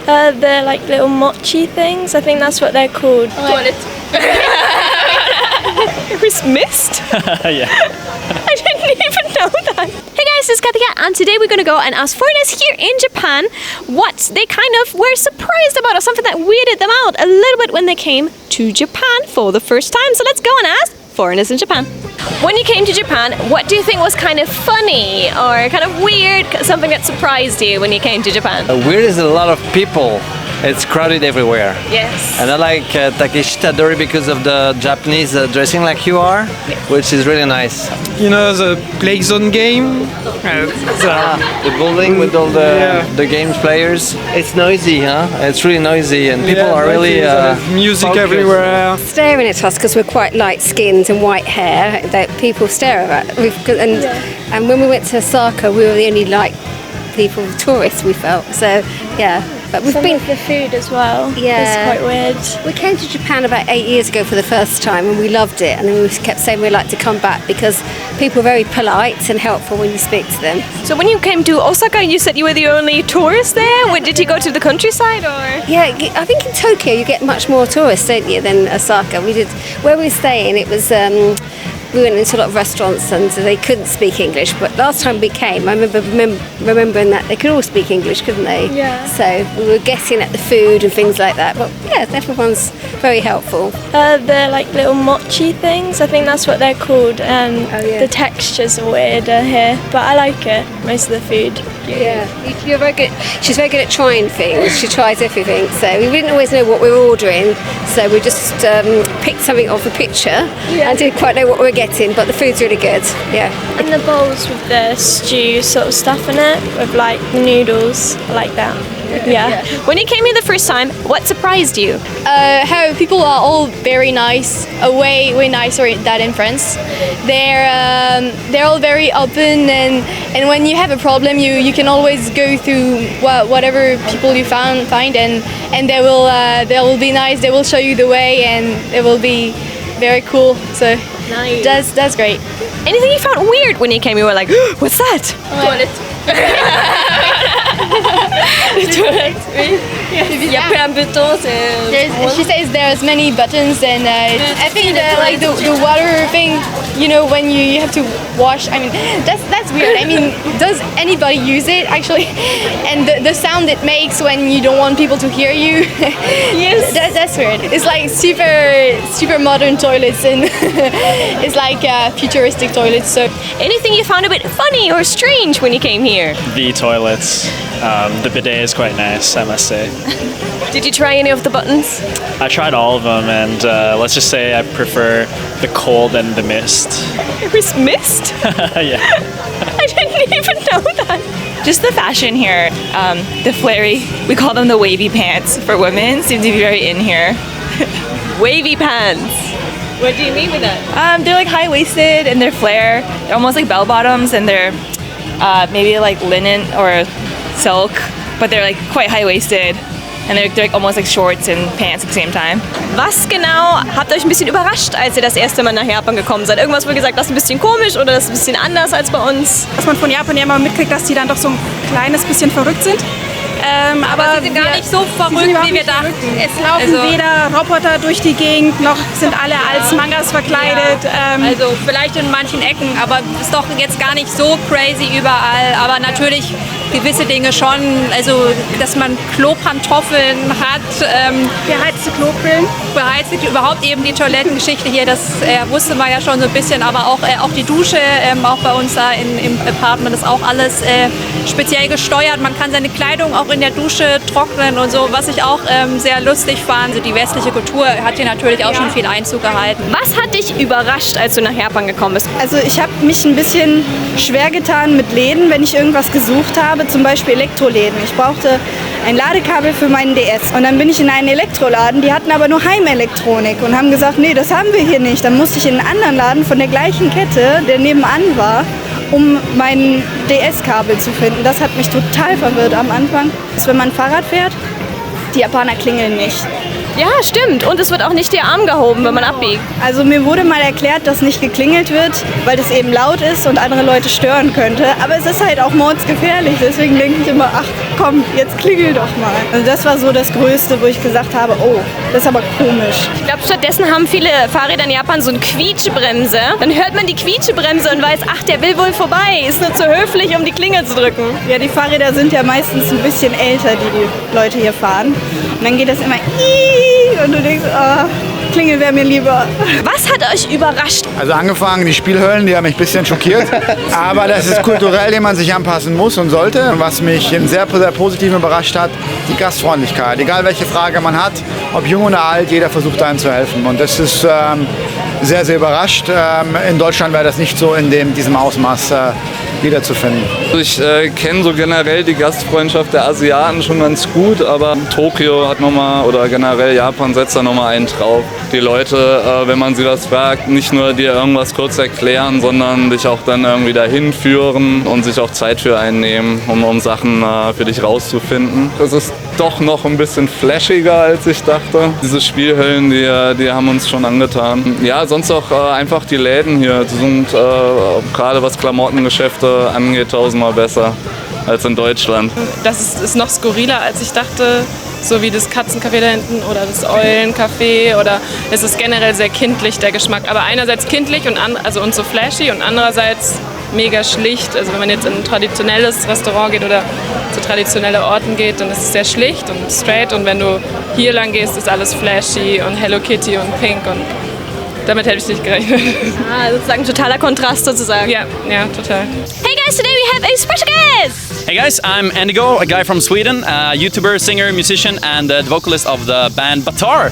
They're like little mochi things. I think that's what they're called. Toilet. It was mist? Yeah. I didn't even know that. Hey guys, it's Cathy Cat, and today we're going to go and ask foreigners here in Japan what they kind of were surprised about, or something that weirded them out a little bit when they came to Japan for the first time. So let's go and ask foreigners in Japan. When you came to Japan, what do you think was kind of funny or kind of weird, something that surprised you when you came to Japan? Weird is a lot of people. It's crowded everywhere. Yes. And I like Takeshi Tadori because of the Japanese dressing like you are, which is really nice. You know, the play zone game? The bowling with all the games players. It's noisy, huh? It's really noisy and people are really music focused. everywhere. Staring at us because we're quite light-skinned and white hair that people stare at. And when we went to Osaka, we were the only tourists we felt. So, yeah. But we've been the food as well. Yeah. It's quite weird. We came to Japan about 8 years ago for the first time and we loved it, and then we kept saying we'd like to come back because people are very polite and helpful when you speak to them. So when you came to Osaka, you said you were the only tourist there? Did you go to the countryside or? Yeah, I think in Tokyo you get much more tourists, don't you, than Osaka. We did where we were staying. It was we went into a lot of restaurants and they couldn't speak English. But last time we came, I remember remembering that they could all speak English, couldn't they? Yeah. So we were guessing at the food and things like that. But yeah, everyone's very helpful. They're like little mochi things. I think that's what they're called. And the textures are weirder here, but I like it. Most of the food. Yeah, you're very good. She's very good at trying things. She tries everything. So we didn't always know what we were ordering. So we just picked something off a picture and didn't quite know what we were getting. But the food's really good. Yeah. And the bowls with the stew sort of stuff in it, with like the noodles. I like that. Yeah. When you came here the first time, what surprised you? How people are all very nice, way nicer than in France. They're all very open, and when you have a problem, you can always go through whatever people you find, and they will be nice. They will show you the way, and it will be very cool. So nice. That's great. Anything you found weird when you came? You were like, what's that? Toilet. She says there's many buttons, and I think the water thing, you know, when you have to wash, I mean, that's weird. I mean, does anybody use it actually? And the sound it makes when you don't want people to hear you, yes, that's weird. It's like super modern toilets, and it's like futuristic toilets. So anything you found a bit funny or strange when you came here? The toilets. The bidet is quite nice, I must say. Did you try any of the buttons? I tried all of them, and let's just say I prefer the cold and the mist. It was mist? Yeah. I didn't even know that. Just the fashion here, the flary, we call them the wavy pants for women, seem to be very in here. Wavy pants. What do you mean with that? They're like high-waisted and they're flare. They're almost like bell-bottoms, and they're maybe like linen or silk, but they're like quite high-waisted. And they're like almost like shorts and pants at the same time. Was genau habt euch ein bisschen überrascht, als ihr das erste Mal nach Japan gekommen seid? Irgendwas, wo ihr gesagt habt, das ist ein bisschen komisch oder das ist ein bisschen anders als bei uns? Was man von Japan ja immer mitkriegt, dass die dann doch so ein kleines bisschen verrückt sind. Aber sie sind gar nicht so verrückt, wie wir dachten. Es laufen weder Roboter durch die Gegend, noch sind alle als Mangas verkleidet. Also vielleicht in manchen Ecken, aber ist doch jetzt gar nicht so crazy überall. Aber natürlich gewisse Dinge schon, also dass man Klopantoffeln hat. Beheizte Klobrillen. Beheizte, überhaupt eben die Toilettengeschichte hier, das wusste man ja schon so ein bisschen, aber auch die Dusche, auch bei uns da im Apartment ist auch alles speziell gesteuert. Man kann seine Kleidung auch in der Dusche trocknen und so, was ich auch sehr lustig fand. Also die westliche Kultur hat hier natürlich auch schon viel Einzug gehalten. Was hat dich überrascht, als du nach Japan gekommen bist? Also ich habe mich ein bisschen schwer getan mit Läden, wenn ich irgendwas gesucht habe, zum Beispiel Elektroläden. Ich brauchte ein Ladekabel für meinen DS und dann bin ich in einen Elektroladen, die hatten aber nur Heimelektronik und haben gesagt, nee, das haben wir hier nicht. Dann musste ich in einen anderen Laden von der gleichen Kette, der nebenan war, um mein DS-Kabel zu finden. Das hat mich total verwirrt am Anfang. Wenn man Fahrrad fährt, die Japaner klingeln nicht. Ja, stimmt. Und es wird auch nicht der Arm gehoben, wenn man abbiegt. Also mir wurde mal erklärt, dass nicht geklingelt wird, weil das eben laut ist und andere Leute stören könnte. Aber es ist halt auch mordsgefährlich. Deswegen denke ich immer, ach komm, jetzt klingel doch mal. Also das war so das Größte, wo ich gesagt habe, oh, das ist aber komisch. Ich glaube, stattdessen haben viele Fahrräder in Japan so eine Quietschebremse. Dann hört man die Quietschebremse und weiß, ach, der will wohl vorbei. Ist nur zu höflich, um die Klingel zu drücken. Ja, die Fahrräder sind ja meistens ein bisschen älter, die Leute hier fahren. Und dann geht das immer und du denkst, oh, Klingel wäre mir lieber. Was hat euch überrascht? Also angefangen, die Spielhöllen, die haben mich ein bisschen schockiert. Aber das ist kulturell, dem man sich anpassen muss und sollte. Und was mich sehr, sehr positiv überrascht hat, die Gastfreundlichkeit. Egal welche Frage man hat, ob jung oder alt, jeder versucht einem zu helfen. Und das ist sehr, sehr überrascht. In Deutschland wäre das nicht so in diesem Ausmaß wiederzufinden. Ich kenne so generell die Gastfreundschaft der Asiaten schon ganz gut, aber Tokio hat nochmal, oder generell Japan setzt da nochmal einen drauf. Die Leute, wenn man sie was fragt, nicht nur dir irgendwas kurz erklären, sondern dich auch dann irgendwie dahin führen und sich auch Zeit für einen nehmen, um Sachen für dich rauszufinden. Das ist doch noch ein bisschen flashiger, als ich dachte. Diese Spielhöllen, die haben uns schon angetan. Ja, sonst auch einfach die Läden hier. Die sind gerade was Klamottengeschäfte angeht, tausendmal besser als in Deutschland. Das ist noch skurriler, als ich dachte. So wie das Katzencafé da hinten oder das Eulencafé, oder es ist generell sehr kindlich, der Geschmack. Aber einerseits kindlich und so flashy und andererseits mega schlicht. Also wenn man jetzt in ein traditionelles Restaurant geht oder zu traditionellen Orten geht, dann ist es sehr schlicht und straight. Und wenn du hier lang gehst, ist alles flashy und Hello Kitty und pink, und damit hätte ich nicht gerechnet. Sozusagen totaler Kontrast sozusagen. Ja, total. Hey guys, today we have a special guest! Hey guys, I'm ENDIGO, a guy from Sweden, a YouTuber, singer, musician, and the vocalist of the band BatAAr,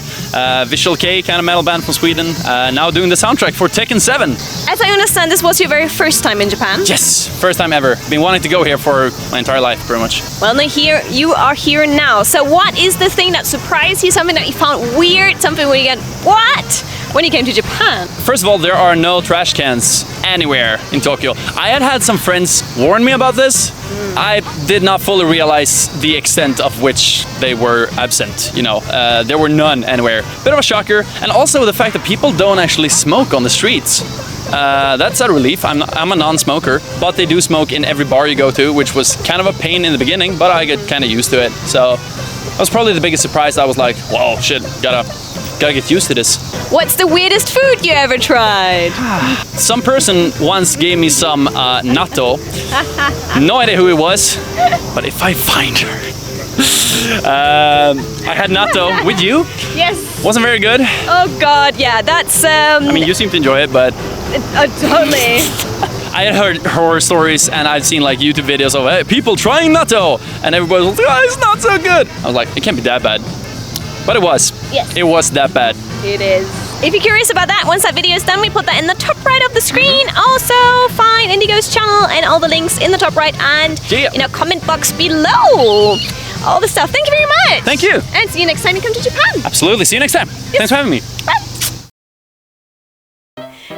visual K kind of metal band from Sweden, now doing the soundtrack for Tekken 7. As I understand, this was your very first time in Japan? Yes, first time ever. Been wanting to go here for my entire life, pretty much. Well, now you are here now. So what is the thing that surprised you, something that you found weird, something where you get, what? When you came to Japan? First of all, there are no trash cans anywhere in Tokyo. I had some friends warn me about this. I did not fully realize the extent of which they were absent. There were none anywhere. Bit of a shocker, and also the fact that people don't actually smoke on the streets. That's a relief. I'm a non-smoker, but they do smoke in every bar you go to, which was kind of a pain in the beginning, but I get kind of used to it. So that was probably the biggest surprise. I was like, whoa, shit, gotta get used to this. What's the weirdest food you ever tried? Some person once gave me some natto. No idea who it was, but if I find her. I had natto with you. Yes. Wasn't very good. Oh God, yeah, that's... I mean, you seem to enjoy it, but... Totally. I had heard horror stories, and I've seen like YouTube videos of people trying natto, and everybody was like, it's not so good. I was like, it can't be that bad. But it was. Yes. It was that bad. It is. If you're curious about that, once that video is done, we put that in the top right of the screen. Also, find ENDIGO's channel and all the links in the top right and in a comment box below. All the stuff. Thank you very much. Thank you. And see you next time you come to Japan. Absolutely. See you next time. Yes. Thanks for having me. Bye.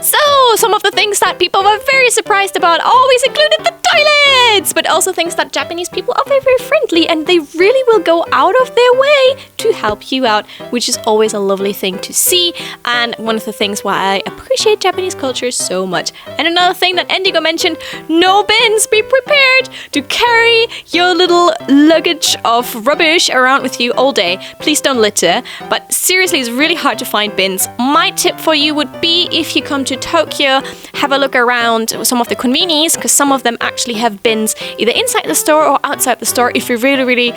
So, some of the things that people were very surprised about always included the toilets, but also things that Japanese people are very, very friendly, and they really will go out of their way to help you out, which is always a lovely thing to see, and one of the things why I appreciate Japanese culture so much. And another thing that ENDIGO mentioned, no bins. Be prepared to carry your little luggage of rubbish around with you all day. Please don't litter, but seriously, it's really hard to find bins. My tip for you would be, if you come to Tokyo, have a look around some of the convenies, because some of them actually have bins either inside the store or outside the store. If you're really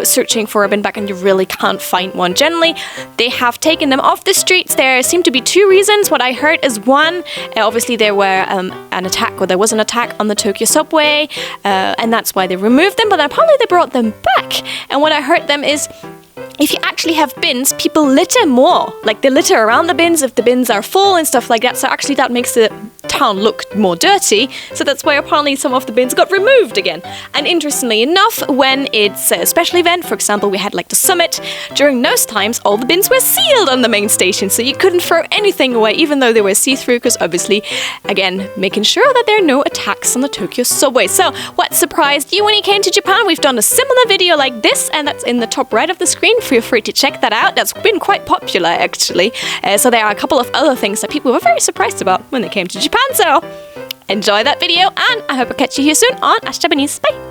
searching for a bin bag and you really can't find one, generally they have taken them off the streets. There seem to be two reasons. What I heard is one, obviously there were there was an attack on the Tokyo subway, and that's why they removed them, but then probably they brought them back. And what I heard them is, if you actually have bins, people litter more. Like, they litter around the bins if the bins are full and stuff like that. So actually that makes the town look more dirty, so that's why apparently some of the bins got removed again. And interestingly enough, when it's a special event, for example, we had like the summit, during those times all the bins were sealed on the main station, so you couldn't throw anything away even though they were see-through, because obviously, again, making sure that there are no attacks on the Tokyo subway. So what surprised you when you came to Japan? We've done a similar video like this, and that's in the top right of the screen. Feel free to check that out. That's been quite popular actually. So there are a couple of other things that people were very surprised about when they came to Japan. So enjoy that video, and I hope I'll catch you here soon on Japanese. Bye!